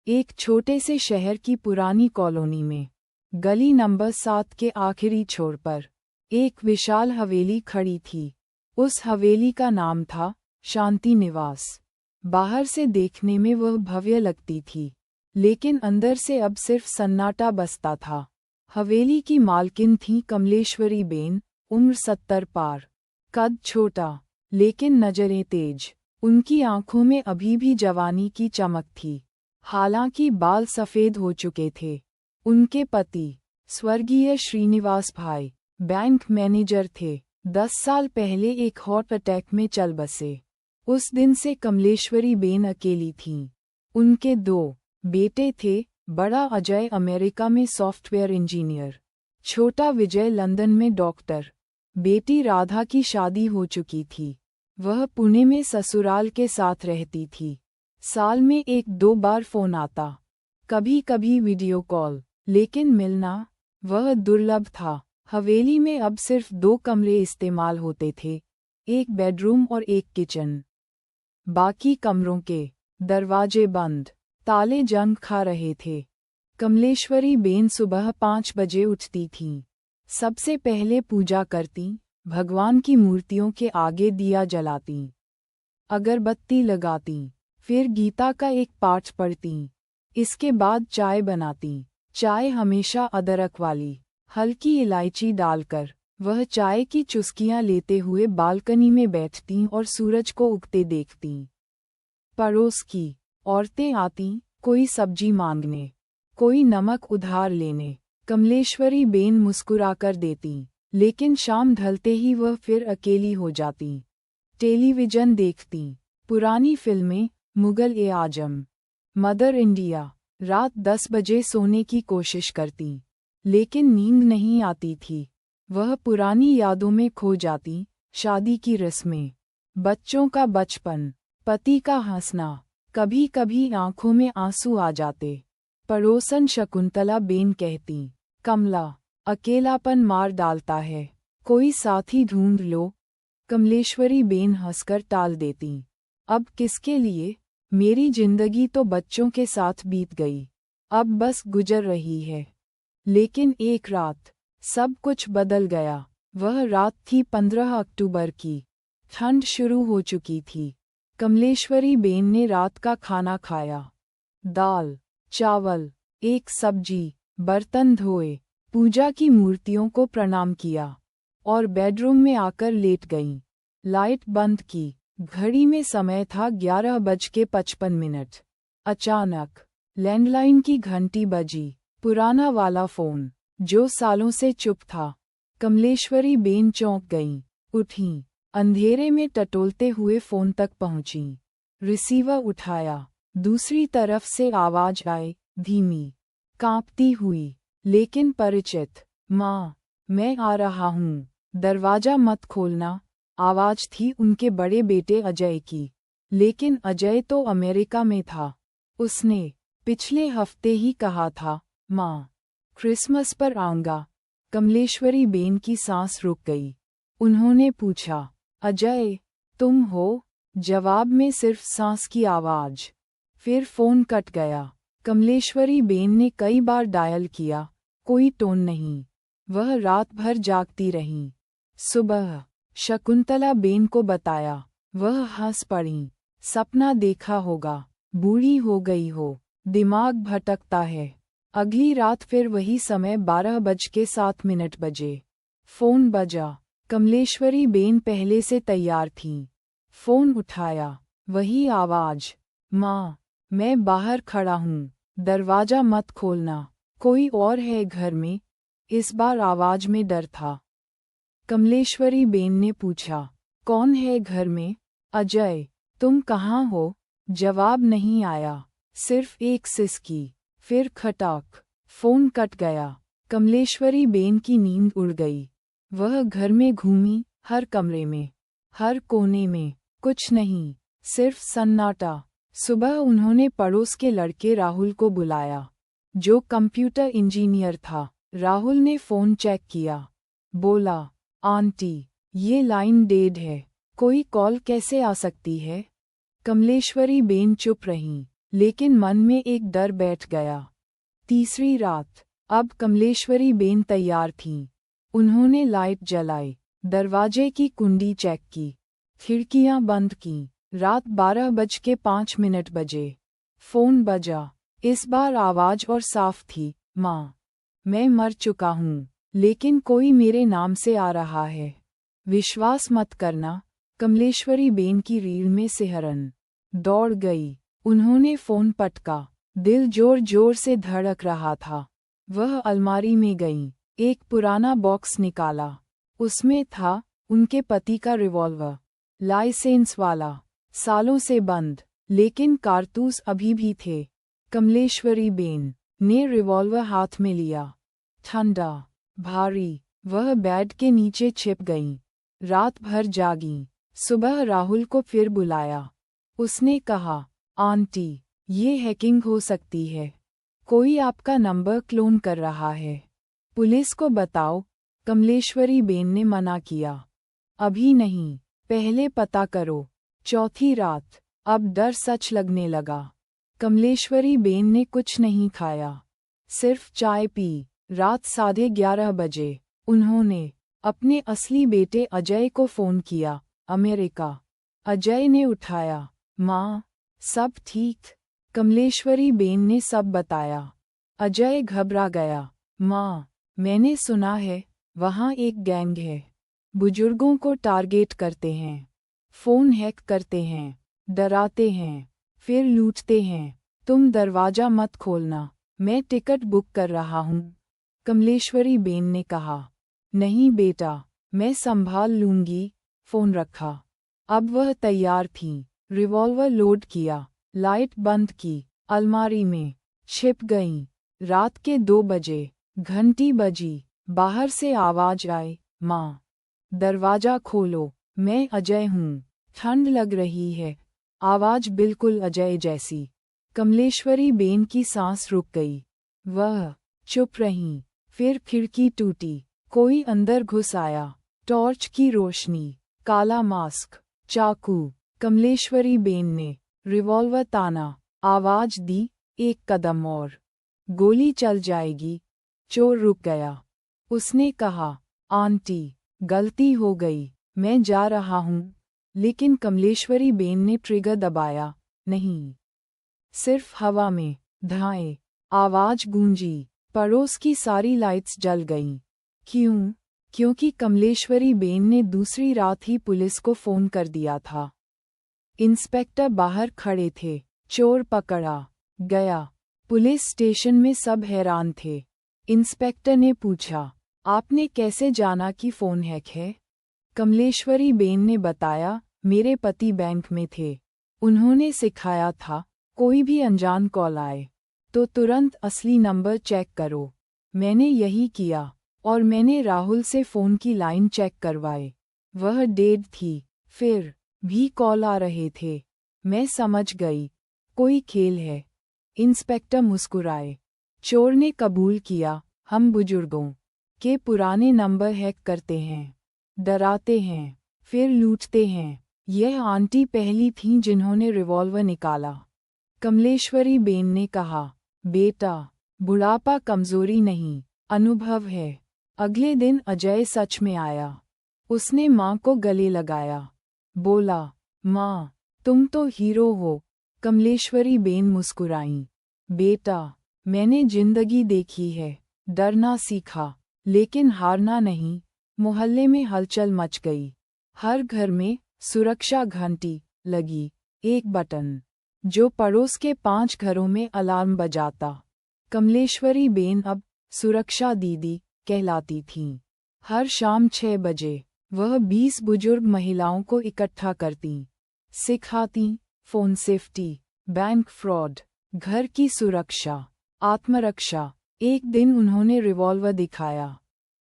एक छोटे से शहर की पुरानी कॉलोनी में, गली नंबर 7 के आखिरी छोर पर, एक विशाल हवेली खड़ी थी। उस हवेली का नाम था शांति निवास। बाहर से देखने में वह भव्य लगती थी, लेकिन अंदर से अब सिर्फ सन्नाटा बसता था। हवेली की मालकिन थी कमलेश्वरी बेन, उम्र 70 पार, कद छोटा लेकिन नजरें तेज। उनकी आंखों में अभी भी जवानी की चमक थी, हालांकि बाल सफ़ेद हो चुके थे। उनके पति स्वर्गीय श्रीनिवास भाई बैंक मैनेजर थे। 10 साल पहले एक हार्ट अटैक में चल बसे। उस दिन से कमलेश्वरी बेन अकेली थीं। उनके 2 बेटे थे, बड़ा अजय अमेरिका में सॉफ्टवेयर इंजीनियर, छोटा विजय लंदन में डॉक्टर। बेटी राधा की शादी हो चुकी थी, वह पुणे में ससुराल के साथ रहती थी। साल में 1-2 बार फोन आता, कभी कभी वीडियो कॉल, लेकिन मिलना वह दुर्लभ था। हवेली में अब सिर्फ 2 कमरे इस्तेमाल होते थे, एक बेडरूम और एक किचन। बाकी कमरों के दरवाजे बंद, ताले जंग खा रहे थे। कमलेश्वरी बेन सुबह 5 बजे उठती थीं। सबसे पहले पूजा करती, भगवान की मूर्तियों के आगे दिया जलाती, अगरबत्ती लगाती, फिर गीता का एक पाठ पढ़ती। इसके बाद चाय बनाती। चाय हमेशा अदरक वाली, हल्की इलायची डालकर। वह चाय की चुस्कियां लेते हुए बालकनी में बैठतीं और सूरज को उगते देखतीं। पड़ोस की औरतें आतीं, कोई सब्जी मांगने, कोई नमक उधार लेने। कमलेश्वरी बेन मुस्कुराकर देतीं, लेकिन शाम ढलते ही वह फिर अकेली हो जातीं। टेलीविज़न देखतीं, पुरानी फिल्में, मुगल-ए-आजम, मदर इंडिया। रात 10 बजे सोने की कोशिश करतीं, लेकिन नींद नहीं आती थी। वह पुरानी यादों में खो जाती, शादी की रस्में, बच्चों का बचपन, पति का हंसना। कभी कभी आंखों में आंसू आ जाते। पड़ोसन शकुंतला बेन कहती, कमला, अकेलापन मार डालता है, कोई साथी ढूंढ लो। कमलेश्वरी बेन हंसकर टाल देती, अब किसके लिए, मेरी जिंदगी तो बच्चों के साथ बीत गई, अब बस गुजर रही है। लेकिन एक रात सब कुछ बदल गया। वह रात थी 15 अक्टूबर की। ठंड शुरू हो चुकी थी। कमलेश्वरी बेन ने रात का खाना खाया, दाल, चावल, एक सब्जी, बर्तन धोए, पूजा की मूर्तियों को प्रणाम किया और बेडरूम में आकर लेट गईं। लाइट बंद की। घड़ी में समय था 11:55। अचानक लैंडलाइन की घंटी बजी, पुराना वाला फोन, जो सालों से चुप था। कमलेश्वरी बेन चौंक गईं, उठीं, अंधेरे में टटोलते हुए फोन तक पहुंचीं। रिसीवर उठाया, दूसरी तरफ से आवाज आई, धीमी, कांपती हुई, लेकिन परिचित, माँ, मैं आ रहा हूँ, दरवाजा मत खोलना। आवाज थी उनके बड़े बेटे अजय की, लेकिन अजय तो अमेरिका में था। उसने पिछले हफ्ते ही कहा था, माँ, क्रिसमस पर आऊंगा। कमलेश्वरी बेन की सांस रुक गई। उन्होंने पूछा, अजय, तुम हो? जवाब में सिर्फ सांस की आवाज। फिर फोन कट गया। कमलेश्वरी बेन ने कई बार डायल किया, कोई टोन नहीं। वह रात भर जागती रहीं। सुबह शकुंतला बेन को बताया, वह हंस पड़ीं, सपना देखा होगा, बूढ़ी हो गई हो, दिमाग भटकता है। अगली रात फिर वही समय 12:07 बजे। फोन बजा। कमलेश्वरी बेन पहले से तैयार थीं। फोन उठाया, वही आवाज, माँ, मैं बाहर खड़ा हूँ, दरवाजा मत खोलना, कोई और है घर में। इस बार आवाज में डर था। कमलेश्वरी बेन ने पूछा, कौन है घर में? अजय, तुम कहाँ हो? जवाब नहीं आया, सिर्फ एक सिसकी। फिर खटाक, फोन कट गया। कमलेश्वरी बेन की नींद उड़ गई। वह घर में घूमी, हर कमरे में, हर कोने में, कुछ नहीं, सिर्फ सन्नाटा। सुबह उन्होंने पड़ोस के लड़के राहुल को बुलाया, जो कंप्यूटर इंजीनियर था। राहुल ने फोन चेक किया, बोला, आंटी, ये लाइन डेड है, कोई कॉल कैसे आ सकती है? कमलेश्वरी बेन चुप रहीं। लेकिन मन में एक डर बैठ गया। तीसरी रात। अब कमलेश्वरी बेन तैयार थीं। उन्होंने लाइट जलाई, दरवाजे की कुंडी चेक की, खिड़कियां बंद कीं। रात 12:05 बजे फोन बजा। इस बार आवाज और साफ थी। माँ, मैं मर चुका हूँ, लेकिन कोई मेरे नाम से आ रहा है। विश्वास मत करना। कमलेश्वरी बेन की रीढ़ में सिहरन दौड़ गई। उन्होंने फोन पटका। दिल जोर जोर से धड़क रहा था। वह अलमारी में गईं, एक पुराना बॉक्स निकाला। उसमें था उनके पति का रिवॉल्वर, लाइसेंस वाला, सालों से बंद, लेकिन कारतूस अभी भी थे। कमलेश्वरी बेन ने रिवॉल्वर हाथ में लिया। ठंडा, भारी, वह बेड के नीचे छिप गईं। रात भर जागीं। सुबह राहुल को फिर बुलाया। उसने कहा, आंटी, ये हैकिंग हो सकती है। कोई आपका नंबर क्लोन कर रहा है। पुलिस को बताओ। कमलेश्वरी बेन ने मना किया। अभी नहीं, पहले पता करो। चौथी रात। अब डर सच लगने लगा। कमलेश्वरी बेन ने कुछ नहीं खाया, सिर्फ चाय पी। रात 11:30 बजे उन्होंने अपने असली बेटे अजय को फ़ोन किया, अमेरिका। अजय ने उठाया। माँ, सब ठीक? कमलेश्वरी बेन ने सब बताया। अजय घबरा गया। माँ, मैंने सुना है वहाँ एक गैंग है। बुजुर्गों को टारगेट करते हैं, फ़ोन हैक करते हैं, डराते हैं, फिर लूटते हैं। तुम दरवाज़ा मत खोलना, मैं टिकट बुक कर रहा हूँ। कमलेश्वरी बेन ने कहा, नहीं बेटा, मैं संभाल लूँगी। फ़ोन रखा। अब वह तैयार थीं। रिवॉल्वर लोड किया, लाइट बंद की, अलमारी में छिप गईं। रात के 2 बजे घंटी बजी। बाहर से आवाज आई, माँ, दरवाजा खोलो, मैं अजय हूँ। ठंड लग रही है। आवाज बिल्कुल अजय जैसी। कमलेश्वरी बेन की सांस रुक गई। वह चुप रहीं। फिर खिड़की टूटी। कोई अंदर घुस आया। टॉर्च की रोशनी, काला मास्क, चाकू। कमलेश्वरी बेन ने रिवॉल्वर ताना, आवाज दी, एक कदम और, गोली चल जाएगी। चोर रुक गया। उसने कहा, आंटी, गलती हो गई, मैं जा रहा हूँ। लेकिन कमलेश्वरी बेन ने ट्रिगर दबाया नहीं। सिर्फ हवा में धाए। आवाज गूंजी। पड़ोस की सारी लाइट्स जल गईं। क्यों? क्योंकि कमलेश्वरी बेन ने दूसरी रात ही पुलिस को फ़ोन कर दिया था। इंस्पेक्टर बाहर खड़े थे। चोर पकड़ा गया। पुलिस स्टेशन में सब हैरान थे। इंस्पेक्टर ने पूछा, आपने कैसे जाना कि फ़ोन हैक है? कमलेश्वरी बेन ने बताया, मेरे पति बैंक में थे। उन्होंने सिखाया था, कोई भी अनजान कॉल आए तो तुरंत असली नंबर चेक करो। मैंने यही किया, और मैंने राहुल से फ़ोन की लाइन चेक करवाई। वह डेड थी। फिर भी कॉल आ रहे थे। मैं समझ गई, कोई खेल है। इंस्पेक्टर मुस्कुराए। चोर ने कबूल किया, हम बुजुर्गों के पुराने नंबर हैक करते हैं, डराते हैं, फिर लूटते हैं। यह आंटी पहली थीं जिन्होंने रिवॉल्वर निकाला। कमलेश्वरी बेन ने कहा, बेटा, बुढ़ापा कमजोरी नहीं, अनुभव है। अगले दिन अजय सच में आया। उसने माँ को गले लगाया। बोला, माँ, तुम तो हीरो हो। कमलेश्वरी बेन मुस्कुराईं। बेटा, मैंने जिंदगी देखी है, डरना सीखा, लेकिन हारना नहीं। मोहल्ले में हलचल मच गई। हर घर में सुरक्षा घंटी लगी। एक बटन जो पड़ोस के 5 घरों में अलार्म बजाता। कमलेश्वरी बेन अब सुरक्षा दीदी कहलाती थीं। हर शाम 6 बजे वह 20 बुजुर्ग महिलाओं को इकट्ठा करतीं, सिखातीं फ़ोन सेफ्टी, बैंक फ्रॉड, घर की सुरक्षा, आत्मरक्षा। एक दिन उन्होंने रिवॉल्वर दिखाया।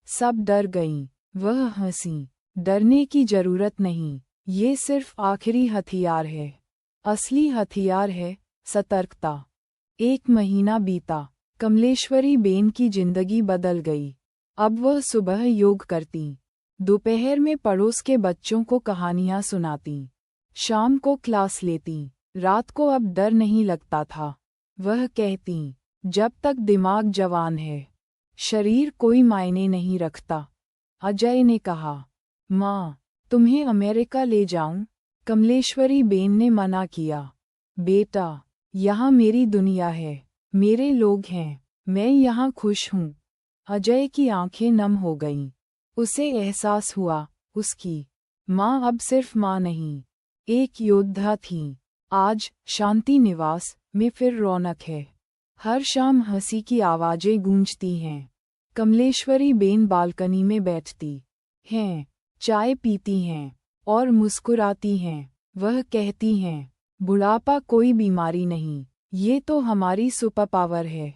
सब डर गईं। वह हंसीं। डरने की जरूरत नहीं, ये सिर्फ आखिरी हथियार है। असली हथियार है सतर्कता। 1 महीना बीता। कमलेश्वरी बेन की जिंदगी बदल गई। अब वह सुबह योग करतीं, दोपहर में पड़ोस के बच्चों को कहानियां सुनातीं, शाम को क्लास लेतीं, रात को अब डर नहीं लगता था। वह कहती, जब तक दिमाग जवान है, शरीर कोई मायने नहीं रखता। अजय ने कहा, माँ, तुम्हें अमेरिका ले जाऊं? कमलेश्वरी बेन ने मना किया। बेटा, यहाँ मेरी दुनिया है, मेरे लोग हैं, मैं यहाँ खुश हूँ। अजय की आंखें नम हो गईं। उसे एहसास हुआ, उसकी माँ अब सिर्फ माँ नहीं, एक योद्धा थी। आज शांति निवास में फिर रौनक है। हर शाम हंसी की आवाजें गूंजती हैं। कमलेश्वरी बेन बालकनी में बैठती हैं, चाय पीती हैं और मुस्कुराती हैं। वह कहती हैं, बुढ़ापा कोई बीमारी नहीं, ये तो हमारी सुपर पावर है।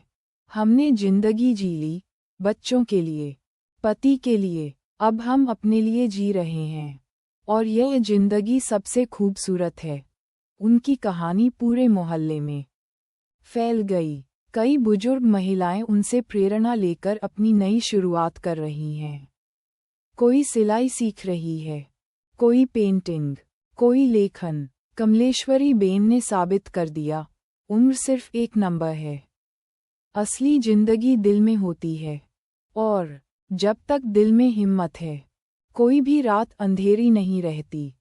हमने जिंदगी जी ली, बच्चों के लिए, पति के लिए, अब हम अपने लिए जी रहे हैं, और यह जिंदगी सबसे खूबसूरत है। उनकी कहानी पूरे मोहल्ले में फैल गई। कई बुजुर्ग महिलाएं उनसे प्रेरणा लेकर अपनी नई शुरुआत कर रही हैं। कोई सिलाई सीख रही है, कोई पेंटिंग, कोई लेखन। कमलेश्वरी बेन ने साबित कर दिया, उम्र सिर्फ एक नंबर है। असली जिंदगी दिल में होती है, और जब तक दिल में हिम्मत है, कोई भी रात अंधेरी नहीं रहती।